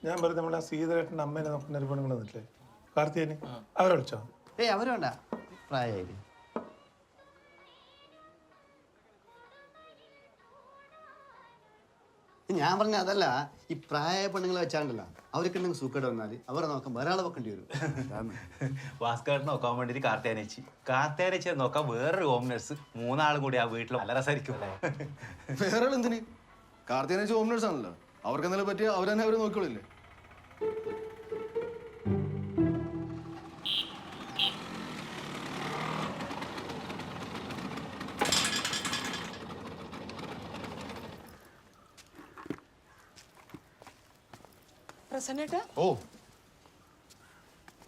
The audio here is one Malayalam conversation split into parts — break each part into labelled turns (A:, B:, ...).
A: ഞാൻ വെറുതെ നമ്മളെ സീതേട്ടൻ്റെ അമ്മേനെ നോക്കുന്ന ഒരു പെണ്ണുങ്ങൾ വന്നിട്ടില്ലേ കാർത്തികന് അവരെ വിളിച്ചോ?
B: ഏയ് അവര് വേണ്ട, പ്രായമായില്ലേ. ഞാൻ പറഞ്ഞ അതല്ല, ഈ പ്രായ പെണ്ണുങ്ങളെ വെച്ചാണ്ടല്ലോ അവർക്ക് ഉണ്ടെങ്കിൽ സൂക്കേട് വന്നാല് അവരെ നോക്കാൻ വേറെ ആളെ വെക്കേണ്ടി വരും.
C: ഭാസ്കരനെ നോക്കാൻ വേണ്ടിട്ട് കാർത്തേനേച്ചി നോക്കാൻ വേറൊരു ഹോം നഴ്സ്, മൂന്നാളും കൂടി ആ വീട്ടിൽ നല്ല രസമായിരിക്കും അല്ലേ?
D: വേറെ എന്തിന്? കാർത്തികനേച്ചി ഹോം നേഴ്സ് ആണല്ലോ, അവർക്ക് എന്തെങ്കിലും പറ്റിയ അവരെന്നെ അവര് നോക്കിക്കോളില്ലേ.
E: ഓ,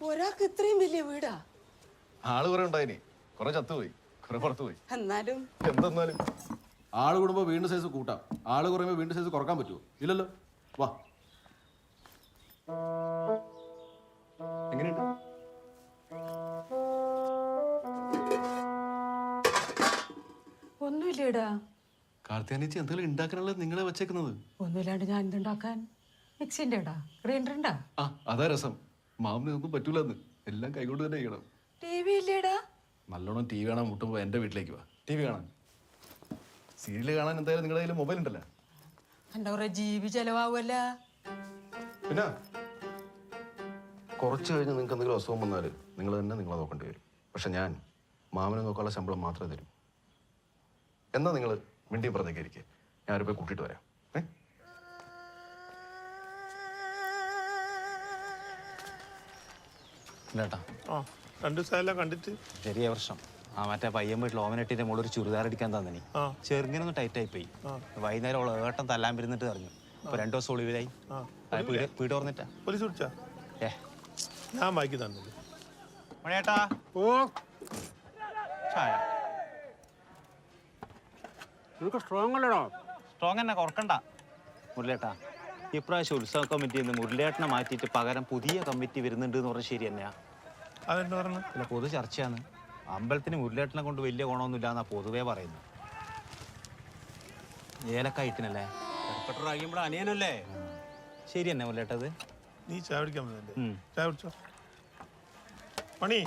F: ഒരാൾക്ക് ഇത്രയും വലിയ വീടാ?
D: ആള് കുറെ ഉണ്ടായിനി, കുറെ ചത്തുപോയി, കുറെ പുറത്തു പോയി.
F: എന്നാലും
D: എന്തെന്നാലും ആള് കൂടുമ്പോ വീണ്ടും സൈസ് കൂട്ടാം, ആള് കുറയുമ്പോ വീണ്ടും സൈസ് കുറക്കാൻ പറ്റുമോ? ഇല്ലല്ലോ. വാ, എങ്ങനെയുണ്ട്?
F: ഒന്നുമില്ലേടാ.
D: കാർത്തികനേച്ചി എന്തെങ്കിലും ഉണ്ടാക്കാനുള്ളത് നിങ്ങളെ വെച്ചേക്കുന്നത്?
F: ഒന്നുമില്ലാണ്ട് ഞാൻ എന്തുണ്ടാക്കാൻ? മിക്സിന്റെ ഇടാ, ഗ്രൈൻഡർ ഉണ്ടാ?
D: ആ, അതാ രസം. മാമിന് ഒന്നും പറ്റൂലെന്ന്, എല്ലാം കൈകൊണ്ട് തന്നെ ചെയ്യണം.
F: ടി വി ഇല്ലേടാ?
D: നല്ലോണം ടി വി കാണാൻ മുട്ടുമ്പോ എന്റെ വീട്ടിലേക്ക് വാ, ടി വി കാണാൻ. സീരിയല് കാണാൻ എന്തായാലും നിങ്ങളുടെ കയ്യിൽ മൊബൈൽ ഉണ്ടല്ലോ.
F: എന്റെ കുറെ ജീവി ചെലവാകുമല്ല.
D: പിന്നെ കുറച്ച് കഴിഞ്ഞ് നിങ്ങൾക്ക് എന്തെങ്കിലും അസുഖം വന്നാൽ നിങ്ങൾ തന്നെ നിങ്ങളെ നോക്കേണ്ടി വരും. പക്ഷെ ഞാൻ മാമനെ നോക്കാനുള്ള ശമ്പളം മാത്രമേ തരൂ. എന്നാ നിങ്ങൾ മിണ്ടി പറഞ്ഞേക്ക് ഇരിക്കുക, ഞാൻ അവരെ പോയി കൂട്ടിയിട്ട് വരാം.
C: ഇല്ലേട്ടാ,
A: രണ്ടു ദിവസമെല്ലാം കണ്ടിട്ട്
C: ചെറിയ പ്രശ്നം. ആ മറ്റേ പയ്യൻ വീട്ടിൽ ഓമനട്ടിന്റെ മുകളിൽ ചെറുതാർ അടിക്കാൻ തന്നെ ചെറുങ്ങനൊന്ന് ടൈറ്റ് ആയി പോയി. വൈകുന്നേരം അവള് ഏട്ടം തല്ലാൻ വരുന്നിട്ട് അറിഞ്ഞു. ഇപ്പൊ 2 ദിവസം ഒളിവിലായി. വീട് ഓർന്നിട്ടാ
A: പോലീസ് വിളിച്ചാ? ഞാൻ വായിക്കി തന്നത്
C: മണിയേട്ടാ.
A: ഓ,
C: ചായ
E: സ്ട്രോങ് അല്ലടോ?
C: സ്ട്രോങ് തന്നെ, കുറക്കണ്ട. മുരളിയേട്ടാ, ഇപ്രാവശ്യം ഉത്സവ കമ്മിറ്റിയിൽ നിന്ന് മുരളിയേട്ടനെ മാറ്റിയിട്ട് പകരം പുതിയ കമ്മിറ്റി വരുന്നുണ്ട് എന്ന് പറഞ്ഞാൽ ശരി തന്നെയാ?
A: അതെന്താ പറഞ്ഞു?
C: അല്ല, പൊതു ചർച്ചയാണ്. അമ്പലത്തിന് മുരളിയേട്ടനെ കൊണ്ട് വലിയ ഗുണമൊന്നും ഇല്ലാന്നാ പൊതുവേ പറയുന്നത്. ഏലക്കായിട്ടിനല്ലേ
E: അനിയനല്ലേ?
C: ശരി തന്നെ മുരളിയേട്ടത്.
A: നീ ചായ പിടിക്കാൻ വന്നല്ലേ? ചായ പിടിച്ചോ. മണി,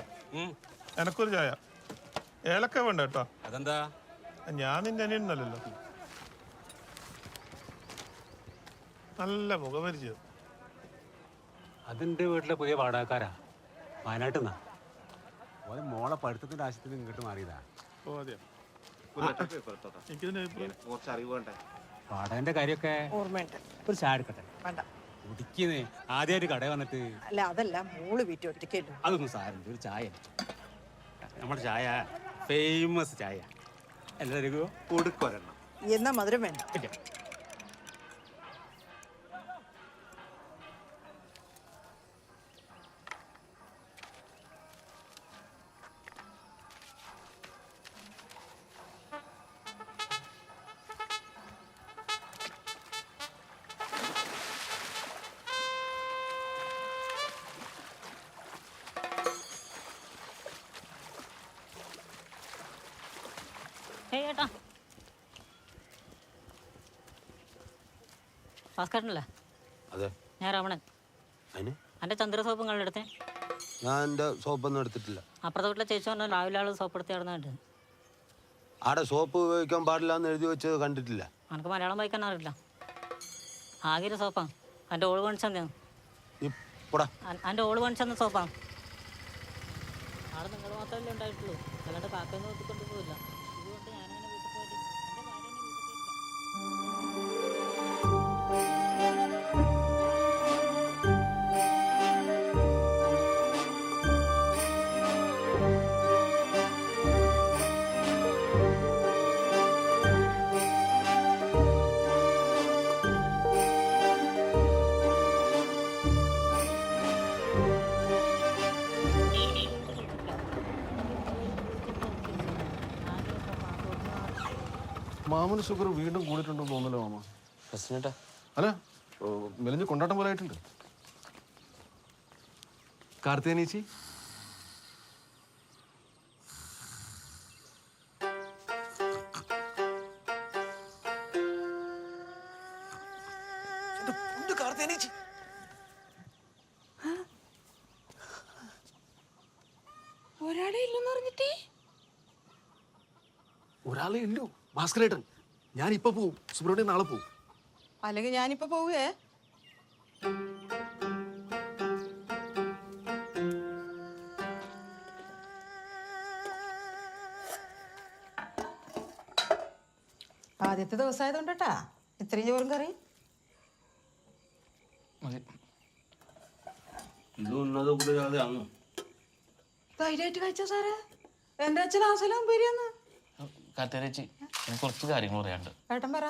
A: എനക്കൊരു ചായ. ഏലക്ക വേണ്ട കേട്ടോ.
E: അതെന്താ?
A: ഞാൻ നിന്റെ അനിയനല്ലോ. നല്ല മുഖപരിചയം.
E: അതിന്റെ വീട്ടിലെ പുതിയ വാടകക്കാരാ, വയനാട്ടിൽ നിന്നാ. മോളെ പഠിത്തത്തിന്റെ ആവശ്യത്തിന് ഇങ്ങോട്ട് മാറിയതാ.
A: ഓ, അതെയോ?
C: കുറച്ച് അറിവ് വേണ്ടേ?
E: വാടകന്റെ കാര്യമൊക്കെ
F: ഓർമ്മയുണ്ട്.
E: ഒരു ചായ എടുക്കട്ടെ?
F: വേണ്ട.
E: കുടിക്കുന്നേ ആദ്യമായിട്ട് കടയിൽ വന്നിട്ട്.
F: അല്ല, അതല്ല, മോള് വീട്ടിൽ ഒറ്റയ്ക്കല്ലോ.
E: അതൊന്നും സാരമില്ല, ഒരു ചായ. നമ്മുടെ ചായ ഫേമസ് ചായ. എല്ലാവർക്കും
C: കൊടുക്കൊരെണ്ണം.
F: എന്നാ മധുരം വേണ്ട.
G: ഏട്ടാ, ഭാസ്കരനല്ലേ?
H: അതെ,
G: ഞാൻ രമണൻ.
H: അതിന്
G: എൻ്റെ ചന്ദ്ര സോപ്പ് നിങ്ങളുടെ അടുത്ത്?
H: ഞാൻ എൻ്റെ സോപ്പൊന്നും എടുത്തിട്ടില്ല.
G: അപ്പുറത്തെ വീട്ടിലെ ചേച്ചി പറഞ്ഞാൽ രാവിലെ ആൾ സോപ്പ് എടുത്ത് കിടന്നിട്ട്.
H: ആടെ സോപ്പ് ഉപയോഗിക്കാൻ പാടില്ല എന്ന് എഴുതി വെച്ചത് കണ്ടിട്ടില്ല.
G: എനിക്ക് മലയാളം വായിക്കാൻ അറിയില്ല. ആകെ ഒരു സോപ്പാണ്. എൻ്റെ ഓള് പണിച്ചെന്ന്. എൻ്റെ ഓള് പണിച്ചെന്ന സോപ്പാണ്. ആള് നിങ്ങൾ മാത്രമല്ലേ ഉണ്ടായിട്ടുള്ളൂ, അല്ലാണ്ട് കാക്കയൊന്നും നോക്കിക്കൊണ്ട് പോയില്ല. ഇതുകൊണ്ട് ഞാനിങ്ങനെ വീട്ടിൽ പോയിട്ട് എൻ്റെ ഭാര്യ
D: മാമന് ഷുഗർ വീണ്ടും കൂടിയിട്ടുണ്ടെന്ന് തോന്നല്ലോ മാമ.
H: പ്രശ്നട്ടാ?
D: അല്ല, മെലിഞ്ഞ് കൊണ്ടാട്ടം പോലെ ആയിട്ടുണ്ട്. കാർത്തികനേച്ചി,
F: ഒരാളെ ഇല്ലെന്ന് പറഞ്ഞിട്ടേ
D: ഒരാളെ ഇല്ലു, ഭാസ്കരേട്ടൻ. ഞാൻ ഇപ്പൊ പോവും, സുബ്രഹ്മണ്യൻ നാളെ പോവും.
F: അല്ലെങ്കിൽ ഞാനിപ്പോ പോവേ. ആദ്യത്തെ ദിവസമായതുകൊണ്ടാ ഇത്രയും ചോറും കറി.
H: ഇത് ഉന്നത് കൂടാതെ അങ്ങ്
F: ധൈര്യമായിട്ട് കഴിച്ചോ സാറേ. എന്റെ അച്ഛൻ ആസലാം പേരിയാന്ന്.
I: കാത്തേച്ചി എനിക്ക് കുറച്ച് കാര്യങ്ങൾ പറയാനുണ്ട്.
F: ഏട്ടൻ പറ.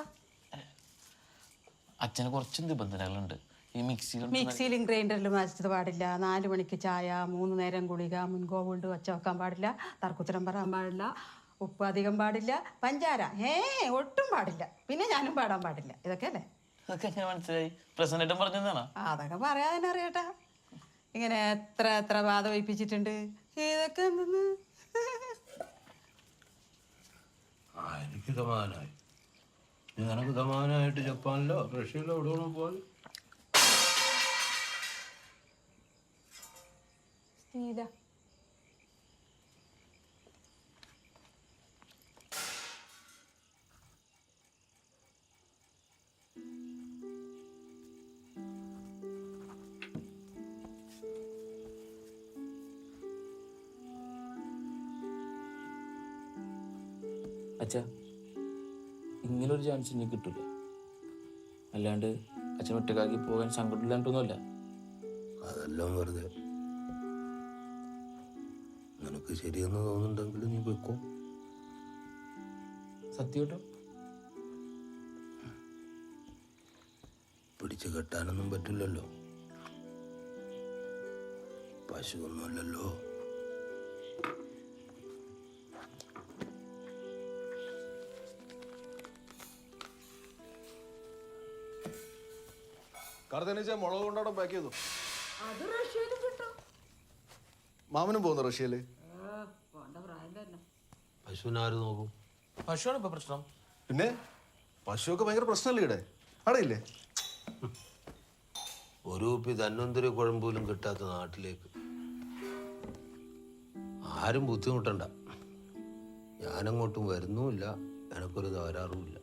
I: അച്ഛന് കുറച്ച് നിബന്ധനകളുണ്ട്. ഈ
F: മിക്സിയിലും ഗ്രൈൻഡറിലും അരച്ചത് പാടില്ല, 4 മണിക്ക് ചായ, 3 നേരം ഗുളിക, മുൻകോ കൊണ്ട് വച്ച വെക്കാൻ പാടില്ല, തർക്കുത്തരം പറയാൻ പാടില്ല, ഉപ്പ് അധികം പാടില്ല, പഞ്ചാര ഒട്ടും പാടില്ല, പിന്നെ ഞാനും പാടാൻ പാടില്ല. ഇതൊക്കെ അല്ലേ?
I: അതൊക്കെ എങ്ങനെ മനസ്സിലായി? പ്രസിഡന്റും പറഞ്ഞതാണ്.
F: അതൊക്കെ പറയാൻ അറിയട്ടാ. ഇങ്ങനെ എത്ര എത്ര ബാധ വയ്പ്പിച്ചിട്ടുണ്ട്. ഇതൊക്കെ എന്തെന്ന്
H: എനിക്ക് സമാധാനമായി. നിനക്ക് സമാധാനമായിട്ട് ജപ്പാനിലോ റഷ്യയിലോ എവിടെ വേണം പോകാൻ.
F: ശീല
I: അച്ഛ, ഇങ്ങനൊരു ചാൻസ് ഇനി കിട്ടൂല. അല്ലാണ്ട് അച്ഛൻ ഒറ്റക്കാക്കി പോകാൻ സങ്കടമില്ലാണ്ടൊന്നുമല്ല.
H: അതെല്ലാം വെറുതെ. നിനക്ക് ശരിയെന്ന് തോന്നുന്നുണ്ടെങ്കിൽ നീ വെക്കോ.
I: സത്യോട്ടോ?
H: പിടിച്ചു കെട്ടാനൊന്നും പറ്റില്ലല്ലോ. പശുവൊന്നുമല്ലല്ലോ.
D: മുളക് കൊണ്ടോടെ പാക്ക് ചെയ്തു.
F: അത് റഷ്യയിലും കിട്ടും.
D: മാമനും പോകുന്നു റഷ്യയില്.
H: പശുവിനാര് നോക്കും?
I: പശുവാണ് ഇപ്പൊ പ്രശ്നം.
D: പിന്നെ പശുവൊക്കെ ഭയങ്കര പ്രശ്നമല്ലേ ഇവിടെ? അടയില്ലേ?
H: ഒരു കുപ്പി ധന്വന്തരി കുഴമ്പോലും കിട്ടാത്ത നാട്ടിലേക്ക് ആരും ബുദ്ധിമുട്ടണ്ട. ഞാനങ്ങോട്ടും വരുന്നുമില്ല, എനക്കൊരു തകരാറുമില്ല.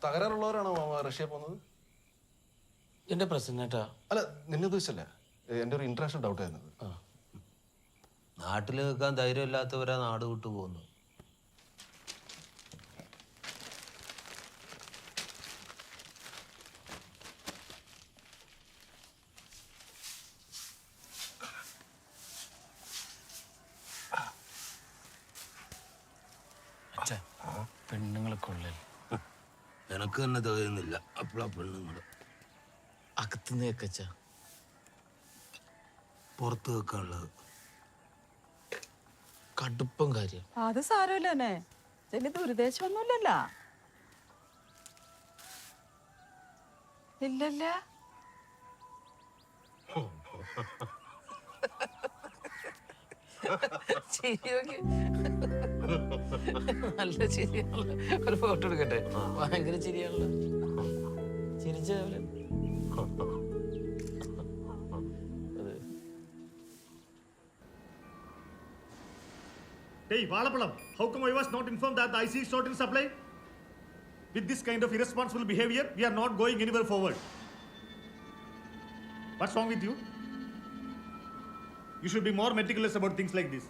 D: തകരാറുള്ളവരാണോ മാമ റഷ്യ പോകുന്നത്?
I: എന്റെ പ്രസിഡന്റാ.
D: അല്ല, നിന്നെ ഉദ്ദേശിച്ചല്ല, എൻ്റെ ഒരു ഇന്റർനാഷണൽ ഡൗട്ട് ആയിരുന്നത്.
H: നാട്ടിൽ നിൽക്കാൻ ധൈര്യമില്ലാത്തവരാ നാട് വിട്ടു പോകുന്നു.
I: പെണ്ണുങ്ങളെ കൊള്ളൽ
H: എനക്ക് തന്നെ തികയുന്നില്ല. അപ്പോഴാ പെണ്ണുങ്ങൾ
I: അകത്തുനിന്ന് കേക്കച്ച.
H: പുറത്ത് വെക്കാനുള്ളത്
I: കടുപ്പം കാര്യം.
F: അത് സാരമില്ല തന്നെ. ചെല്ലി ദുരുദ്ദേശമൊന്നുമില്ലല്ല. ഇല്ലല്ല.
I: ചിരിയൊക്കെ നല്ല ചിരിയാണല്ലോ. ഒരു ഫോട്ടോ എടുക്കട്ടെ? ഭയങ്കര ചിരിയാണല്ലോ. ചിരിച്ച
J: Hey, Valapalam, how come I was not informed that the IC is short in supply? With this kind of irresponsible behavior, we are not going anywhere forward. What's wrong with you? You should be more meticulous about things like this.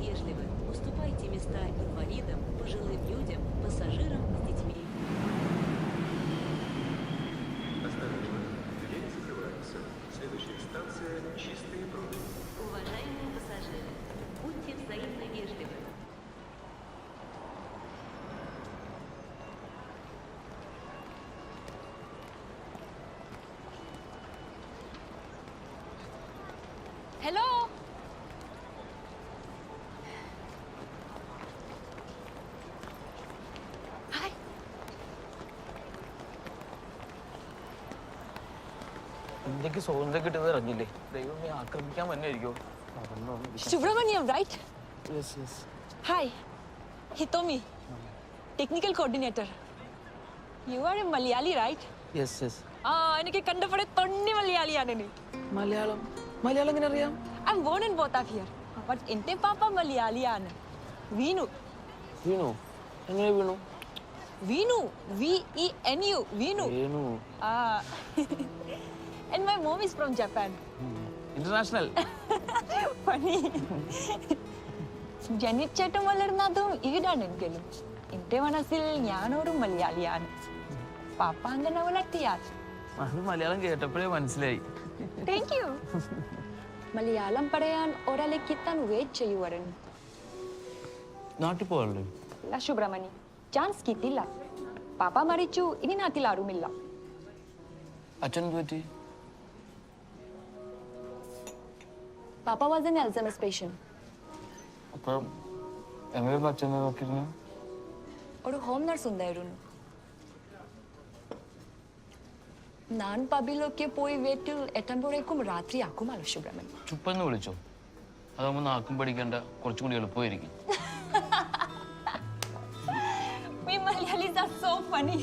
K: Вежливы. Уступайте места инвалидам, пожилым людям, пассажирам с детьми.
L: Осторожно, двери закрываются.
I: ഇന്ത്യക്ക് സ്വാതന്ത്ര്യം കിട്ടുന്നത് അറിഞ്ഞില്ലേ? ദൈവമേ, ആക്രമിക്കാൻ വന്നെയായിരിക്കോ?
L: Subramaniam, right?
I: Yes yes.
L: Hi, Hitomi, technical coordinator. You are a Malayali, right?
I: Yes yes.
L: എനിക്ക് കണ്ടപ്പോഴേ തൊണ്ണി മലയാളിയാണ് നീ.
I: മലയാളം മലയാളം എങ്ങനെ അറിയാം?
L: I'm born and brought up here. But എൻ്റെ പാപ്പ മലയാളിയാണ്. വീണു.
I: വീണു? എങ്ങനെ വീണു?
L: വീണു. VENU. വീണു.
I: വീണു.
L: And my mom is from Japan.
I: International.
L: Funny. ജനിച്ചിട്ടും വളർന്നതും ഈടാണെങ്കിലും എൻ്റെ മനസ്സിൽ ഞാനൊരു മലയാളിയാണ്. പാപ്പ അങ്ങനെ വളർത്തിയാൽ.
I: അത് മലയാളം കേട്ടപ്പോഴേ മനസ്സിലായി.
L: Thank you. മലയാളം പറയാൻ ഒരാളെ കിട്ടാൻ വെയിറ്റ് ചെയ്യുവായിരുന്നു.
I: നാട്ടിൽ പോകാറുണ്ട്?
L: ഇല്ല സുബ്രഹ്മണി, ചാൻസ് കിട്ടില്ല. പാപ്പ മരിച്ചു, ഇനി നാട്ടിൽ ആരുമില്ല.
I: അച്ഛൻ എന്ത് പറ്റി?
L: പാപ്പ വാസ് an Alzheimer's patient.
I: അപ്പം എങ്ങനെയായിരുന്നു അച്ഛനെ നോക്കിയിരുന്നു?
L: ഒരു ഹോം നഴ്സ് ഉണ്ടായിരുന്നു. ഞാൻ പബ്ബിലൊക്കെ പോയി വീട്ടിൽ എത്തുമ്പോഴേക്കും രാത്രിയാക്കുമല്ലോ സുബ്രഹ്മണ്യം.
I: ചുപ്പെന്ന് വിളിച്ചോ? അതാകുമ്പോൾ നാക്കും പഠിക്കേണ്ട, കുറച്ചും കൂടി എളുപ്പമായിരിക്കും.
L: We Malayalis are so funny.